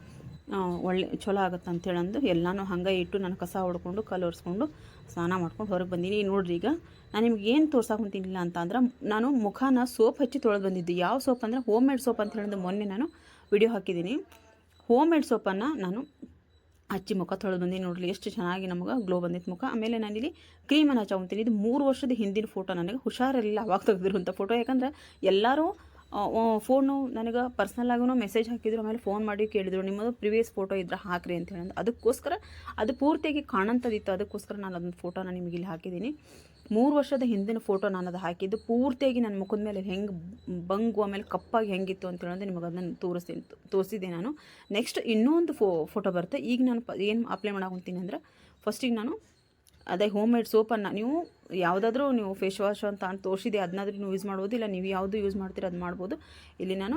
ಒಳ್ಳೆ ಚಲೋ ಆಗುತ್ತೆ ಅಂತೇಳಂದು ಎಲ್ಲನೂ ಹಂಗೆ ಇಟ್ಟು ನಾನು ಕಸ ಹೊಡ್ಕೊಂಡು ಕಲ್ಲು ಒರೆಸ್ಕೊಂಡು ಸ್ನಾನ ಮಾಡ್ಕೊಂಡು ಹೊರಗೆ ಬಂದೀನಿ. ನೋಡ್ರಿ ಈಗ ನಾನು ನಿಮ್ಗೆ ಏನು ತೋರ್ಸಾಕೊಂತಿಲ್ಲ ಅಂತಂದ್ರೆ, ನಾನು ಮುಖನ ಸೋಪ್ ಹಚ್ಚಿ ತೊಳೆದು ಬಂದಿದ್ದೆ. ಯಾವ ಸೋಪ್ ಅಂದರೆ ಹೋಮ್ ಮೇಡ್ ಸೋಪ್ ಅಂತ ಹೇಳಿದ್ರೆ ಮೊನ್ನೆ ನಾನು ವಿಡಿಯೋ ಹಾಕಿದ್ದೀನಿ. ಹೋಮ್ ಮೇಡ್ ಸೋಪನ್ನು ನಾನು ಹಚ್ಚಿ ಮುಖ ತೊಳೆದು ಬಂದೀನಿ. ನೋಡ್ರಿ ಎಷ್ಟು ಚೆನ್ನಾಗಿ ನಮಗೆ ಗ್ಲೋ ಬಂದಿತ್ತು ಮುಖ. ಆಮೇಲೆ ನಾನಿಲ್ಲಿ ಕ್ರೀಮನ್ನು ಹಚ್ಕೊಂತೀನಿ. ಇದು 3 ವರ್ಷದ ಹಿಂದಿನ ಫೋಟೋ, ನನಗೆ ಹುಷಾರಿರಲಿಲ್ಲ ಅವಾಗ ತೆಗೆದಿರುವಂಥ ಫೋಟೋ. ಯಾಕಂದ್ರೆ ಎಲ್ಲರೂ ಫೋನು ನನಗೆ ಪರ್ಸ್ನಲ್ಲಾಗೂ ಮೆಸೇಜ್ ಹಾಕಿದ್ರು, ಆಮೇಲೆ ಫೋನ್ ಮಾಡಿ ಕೇಳಿದ್ರು ನಿಮ್ಮದು ಪ್ರಿವಿಯಸ್ ಫೋಟೋ ಇದ್ರೆ ಹಾಕ್ರಿ ಅಂತ ಹೇಳಂದು. ಅದಕ್ಕೋಸ್ಕರ ಅದು ಪೂರ್ತಿಯಾಗಿ ಕಾಣಂಥದ್ದಿತ್ತು, ಅದಕ್ಕೋಸ್ಕರ ನಾನು ಅದನ್ನ ಫೋಟೋನ ನಿಮಗೆ ಇಲ್ಲಿ ಹಾಕಿದ್ದೀನಿ. 3 ವರ್ಷದ ಹಿಂದಿನ ಫೋಟೋ ನಾನು ಅದು ಹಾಕಿದ್ದು. ಪೂರ್ತಿಯಾಗಿ ನನ್ನ ಮುಖದ ಮೇಲೆ ಹೆಂಗೆ ಬಂಗು ಆಮೇಲೆ ಕಪ್ಪಾಗಿ ಹೆಂಗಿತ್ತು ಅಂತ ಹೇಳೋದು ನಿಮಗೆ ಅದನ್ನು ತೋರಿಸಿದ್ದೆ ನಾನು. ನೆಕ್ಸ್ಟ್ ಇನ್ನೊಂದು ಫೋಟೋ ಬರುತ್ತೆ. ಈಗ ನಾನು ಏನು ಅಪ್ಲೈ ಮಾಡಾಕೊಂತೀನಿ ಅಂದ್ರೆ, ಫಸ್ಟಿಗೆ ನಾನು ಅದೇ ಹೋಮ್ ಮೇಡ್ ಸೋಪನ್ನು ನೀವು ಯಾವುದಾದ್ರೂ ನೀವು ಫೇಸ್ ವಾಶ್ ಅಂತ ತೋರಿಸಿದೆ ಅದನ್ನಾದ್ರೂ ನೀವು ಯೂಸ್ ಮಾಡ್ಬೋದು, ಇಲ್ಲ ನೀವು ಯಾವುದು ಯೂಸ್ ಮಾಡ್ತೀರ ಅದು ಮಾಡ್ಬೋದು. ಇಲ್ಲಿ ನಾನು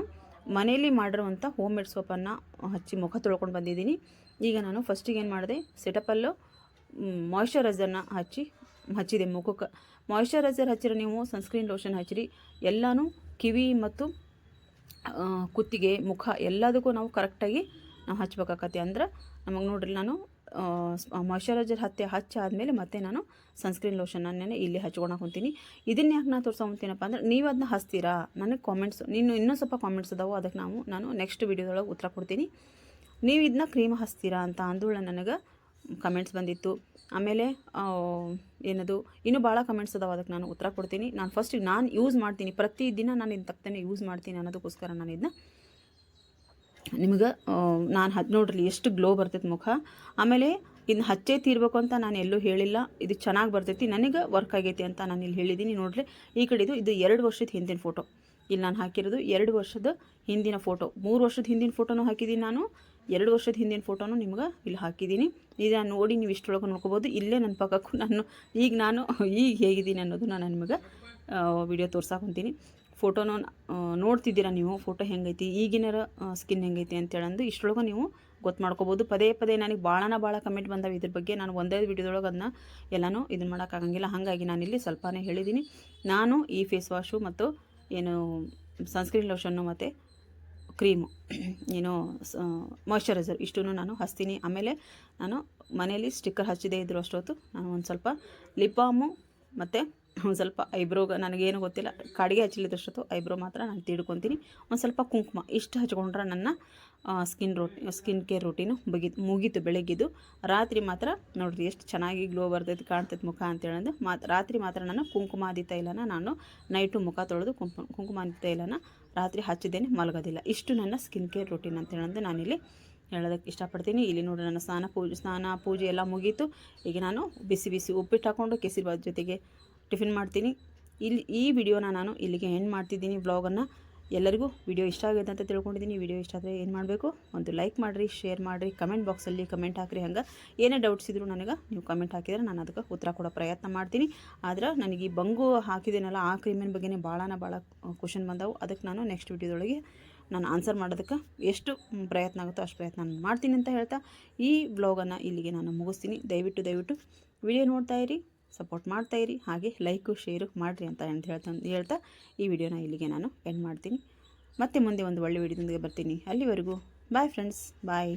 ಮನೆಯಲ್ಲಿ ಮಾಡಿರುವಂಥ ಹೋಮ್ ಮೇಡ್ ಸೋಪನ್ನು ಹಚ್ಚಿ ಮುಖ ತೊಳ್ಕೊಂಡು ಬಂದಿದ್ದೀನಿ. ಈಗ ನಾನು ಫಸ್ಟಿಗೆ ಏನು ಮಾಡಿದೆ, ಸೆಟಪಲ್ಲು ಮಾಯ್ಶ್ಚರೈಸರ್ನ ಹಚ್ಚಿದೆ ಮುಖಕ್ಕೆ. ಮಾಯ್ಶ್ಚರೈಸರ್ ಹಚ್ಚಿರೋ ನೀವು ಸನ್ಸ್ಕ್ರೀನ್ ಲೋಷನ್ ಹಚ್ಚಿರಿ. ಎಲ್ಲನೂ ಕಿವಿ ಮತ್ತು ಕುತ್ತಿಗೆ ಮುಖ ಎಲ್ಲದಕ್ಕೂ ನಾವು ಕರೆಕ್ಟಾಗಿ ನಾವು ಹಚ್ಬೇಕಾಗತ್ತೆ. ಅಂದ್ರೆ ನಮಗೆ ನೋಡ್ರಿ ನಾನು ಮಾಯ್ಶ್ಚರೈಸರ್ ಹಚ್ಚಾದಮೇಲೆ ಮತ್ತೆ ನಾನು ಸನ್ಸ್ಕ್ರೀನ್ ಲೋಷನನ್ನೇ ಇಲ್ಲಿ ಹಚ್ಕೊಳಕೊಂತೀನಿ. ಇದನ್ನ ಯಾಕೆ ನಾನು ತೋರ್ಸ್ಕೊಂತೀನಪ್ಪ ಅಂದ್ರೆ, ನೀವು ಅದನ್ನ ಹಚ್ತೀರಾ ನನಗೆ ಕಾಮೆಂಟ್ಸ್ ಇನ್ನೂ ಸ್ವಲ್ಪ ಕಾಮೆಂಟ್ಸ್ ಅದಾವೆ, ಅದಕ್ಕೆ ನಾನು ನೆಕ್ಸ್ಟ್ ವೀಡಿಯೋದೊಳಗೆ ಉತ್ತರ ಕೊಡ್ತೀನಿ. ನೀವು ಇದನ್ನ ಕ್ರೀಮ್ ಹಚ್ತೀರಾ ಅಂತ ಅಂದೋಳ ನನಗೆ ಕಮೆಂಟ್ಸ್ ಬಂದಿತ್ತು. ಆಮೇಲೆ ಏನದು ಇನ್ನೂ ಭಾಳ ಕಮೆಂಟ್ಸ್ ಅದಾವೆ, ಅದಕ್ಕೆ ನಾನು ಉತ್ತರ ಕೊಡ್ತೀನಿ. ನಾನು ಫಸ್ಟಿಗೆ ನಾನು ಯೂಸ್ ಮಾಡ್ತೀನಿ, ಪ್ರತಿದಿನ ನಾನು ಇದನ್ನ ತಪ್ಪನೆ ಯೂಸ್ ಮಾಡ್ತೀನಿ ಅನ್ನೋದಕ್ಕೋಸ್ಕರ ನಾನು ಇದನ್ನ ನಿಮ್ಗೆ ನಾನು ನೋಡ್ರಿ ಎಷ್ಟು ಗ್ಲೋ ಬರ್ತೈತೆ ಮುಖ. ಆಮೇಲೆ ಇನ್ನು ಹಚ್ಚೇ ತೀರ್ಬೇಕು ಅಂತ ನಾನು ಎಲ್ಲೂ ಹೇಳಿಲ್ಲ, ಇದು ಚೆನ್ನಾಗಿ ಬರ್ತೈತಿ, ನನಗೆ ವರ್ಕ್ ಆಗೈತಿ ಅಂತ ನಾನು ಇಲ್ಲಿ ಹೇಳಿದ್ದೀನಿ. ನೋಡ್ರಿ ಈ ಕಡೆ ಇದು 2 ವರ್ಷದ ಹಿಂದಿನ ಫೋಟೋ. ಇಲ್ಲಿ ನಾನು ಹಾಕಿರೋದು 2 ವರ್ಷದ ಹಿಂದಿನ ಫೋಟೋ. 3 ವರ್ಷದ ಹಿಂದಿನ ಫೋಟೋನು ಹಾಕಿದ್ದೀನಿ ನಾನು, 2 ವರ್ಷದ ಹಿಂದಿನ ಫೋಟೋನು ನಿಮ್ಗೆ ಇಲ್ಲಿ ಹಾಕಿದ್ದೀನಿ. ಇದನ್ನು ನೋಡಿ ನೀವು ಇಷ್ಟೊಳಗೆ ನೋಡ್ಕೋಬೋದು. ಇಲ್ಲೇ ನನ್ನ ಪಕ್ಕಕ್ಕೂ ನಾನು ಈಗ ಹೇಗಿದ್ದೀನಿ ಅನ್ನೋದು ನಾನು ನಿಮಗೆ ವಿಡಿಯೋ ತೋರ್ಸಾಕೊಂತೀನಿ. ಫೋಟೋನ ನೋಡ್ತಿದ್ದೀರಾ ನೀವು, ಫೋಟೋ ಹೆಂಗೈತಿ, ಈಗಿನ ಸ್ಕಿನ್ ಹೆಂಗೈತಿ ಅಂತೇಳಂದು ಇಷ್ಟೊಳಗೆ ನೀವು ಗೊತ್ತು ಮಾಡ್ಕೋಬೋದು. ಪದೇ ಪದೇ ನನಗೆ ಭಾಳ ಕಮೆಂಟ್ ಬಂದಾವೆ ಇದ್ರ ಬಗ್ಗೆ. ನಾನು ಒಂದೇ ವಿಡಿಯೋದೊಳಗೆ ಅದನ್ನ ಎಲ್ಲನೂ ಇದನ್ನು ಮಾಡೋಕ್ಕಾಗಂಗಿಲ್ಲ. ಹಾಗಾಗಿ ನಾನಿಲ್ಲಿ ಸ್ವಲ್ಪನೇ ಹೇಳಿದ್ದೀನಿ. ನಾನು ಈ ಫೇಸ್ ವಾಶು ಮತ್ತು ಏನು ಸನ್ಸ್ಕ್ರೀನ್ ಲೋಷನ್ನು ಮತ್ತು ಕ್ರೀಮು ಏನು ಮಾಯ್ಶ್ಚರೈಸರ್ ಇಷ್ಟನ್ನು ನಾನು ಹಚ್ತೀನಿ. ಆಮೇಲೆ ನಾನು ಮನೆಯಲ್ಲಿ ಸ್ಟಿಕ್ಕರ್ ಹಚ್ಚಿದೆ ಇದ್ರು ಅಷ್ಟೊತ್ತು ನಾನು ಒಂದು ಸ್ವಲ್ಪ ಲಿಪ್ ಬಾಮು ಮತ್ತು ಒಂದು ಸ್ವಲ್ಪ ಐಬ್ರೋಗೆ ನನಗೇನು ಗೊತ್ತಿಲ್ಲ, ಕಾಡಿಗೆ ಹಚ್ಚಲಿದ್ದಷ್ಟೊತ್ತು ಐಬ್ರೋ ಮಾತ್ರ ನಾನು ತಿಳ್ಕೊತೀನಿ. ಒಂದು ಸ್ವಲ್ಪ ಕುಂಕುಮ ಇಷ್ಟು ಹಚ್ಕೊಂಡ್ರೆ ನನ್ನ ಸ್ಕಿನ್ ಕೇರ್ ರೂಟೀನು ಮುಗೀತು ಬೆಳಗ್ಗಿದ್ದು. ರಾತ್ರಿ ಮಾತ್ರ ನೋಡಿರಿ ಎಷ್ಟು ಚೆನ್ನಾಗಿ ಗ್ಲೋ ಬರ್ತೈತೆ ಕಾಣ್ತೈತೆ ಮುಖ ಅಂತೇಳಂದು ರಾತ್ರಿ ಮಾತ್ರ ನಾನು ಕುಂಕುಮಾದಿ ತೈಲನ ನಾನು ನೈಟು ಮುಖ ತೊಳೆದು ಕುಂಕುಮಾದಿ ತೈಲನ ರಾತ್ರಿ ಹಚ್ಚಿದ್ದೇನೆ, ಮಲಗೋದಿಲ್ಲ. ಇಷ್ಟು ನನ್ನ ಸ್ಕಿನ್ ಕೇರ್ ರೂಟೀನ್ ಅಂತೇಳಂದು ನಾನಿಲ್ಲಿ ಹೇಳೋದಕ್ಕೆ ಇಷ್ಟಪಡ್ತೀನಿ. ಇಲ್ಲಿ ನೋಡಿ ನನ್ನ ಸ್ನಾನ ಪೂಜೆ ಎಲ್ಲ ಮುಗೀತು. ಈಗ ನಾನು ಬಿಸಿ ಉಪ್ಪಿಟ್ಟು ಹಾಕ್ಕೊಂಡು ಕೇಸರಿಬಾತ್ ಜೊತೆಗೆ ಟಿಫಿನ್ ಮಾಡ್ತೀನಿ. ಈ ವಿಡಿಯೋನ ನಾನು ಇಲ್ಲಿಗೆ ಎಂಡ್ ಮಾಡ್ತಿದ್ದೀನಿ ವ್ಲಾಗನ್ನು. ಎಲ್ಲರಿಗೂ ವಿಡಿಯೋ ಇಷ್ಟ ಆಗಿದೆ ಅಂತ ತಿಳ್ಕೊಂಡಿದ್ದೀನಿ. ವಿಡಿಯೋ ಇಷ್ಟ ಆದರೆ ಏನು ಮಾಡಬೇಕು, ಒಂದು ಲೈಕ್ ಮಾಡಿರಿ, ಶೇರ್ ಮಾಡಿರಿ, ಕಮೆಂಟ್ ಬಾಕ್ಸಲ್ಲಿ ಕಮೆಂಟ್ ಹಾಕಿರಿ. ಹಂಗೆ ಏನೇ ಡೌಟ್ಸ್ ಇದ್ದರೂ ನನಗೆ ನೀವು ಕಮೆಂಟ್ ಹಾಕಿದರೆ ನಾನು ಅದಕ್ಕೆ ಉತ್ತರ ಕೊಡೋ ಪ್ರಯತ್ನ ಮಾಡ್ತೀನಿ. ಆದ್ರೆ ನನಗೆ ಈ ಬಂಗು ಹಾಕಿದ್ದೀನಲ್ಲ ಆ ಕ್ರೀಮಿನ ಬಗ್ಗೆನೇ ಭಾಳ ಕ್ವಶನ್ ಬಂದವು. ಅದಕ್ಕೆ ನಾನು ನೆಕ್ಸ್ಟ್ ವಿಡಿಯೋದೊಳಗೆ ನಾನು ಆನ್ಸರ್ ಮಾಡೋದಕ್ಕೆ ಎಷ್ಟು ಪ್ರಯತ್ನ ಆಗುತ್ತೋ ಅಷ್ಟು ಪ್ರಯತ್ನ ನಾನು ಮಾಡ್ತೀನಿ ಅಂತ ಹೇಳ್ತಾ ಈ ವ್ಲಾಗನ್ನು ಇಲ್ಲಿಗೆ ನಾನು ಮುಗಿಸ್ತೀನಿ. ದಯವಿಟ್ಟು ವಿಡಿಯೋ ನೋಡ್ತಾಯಿರಿ, ಸಪೋರ್ಟ್ ಮಾಡ್ತಾಯಿರಿ, ಹಾಗೆ ಲೈಕು ಶೇರು ಮಾಡಿರಿ ಅಂತ ಹೇಳ್ತಾ ಈ ವಿಡಿಯೋನ ಇಲ್ಲಿಗೆ ನಾನು ಎಂಡ್ ಮಾಡ್ತೀನಿ. ಮತ್ತೆ ಮುಂದೆ ಒಂದು ಒಳ್ಳೆ ವಿಡಿಯೋದೊಂದಿಗೆ ಬರ್ತೀನಿ. ಅಲ್ಲಿವರೆಗೂ ಬಾಯ್ ಫ್ರೆಂಡ್ಸ್, ಬಾಯ್.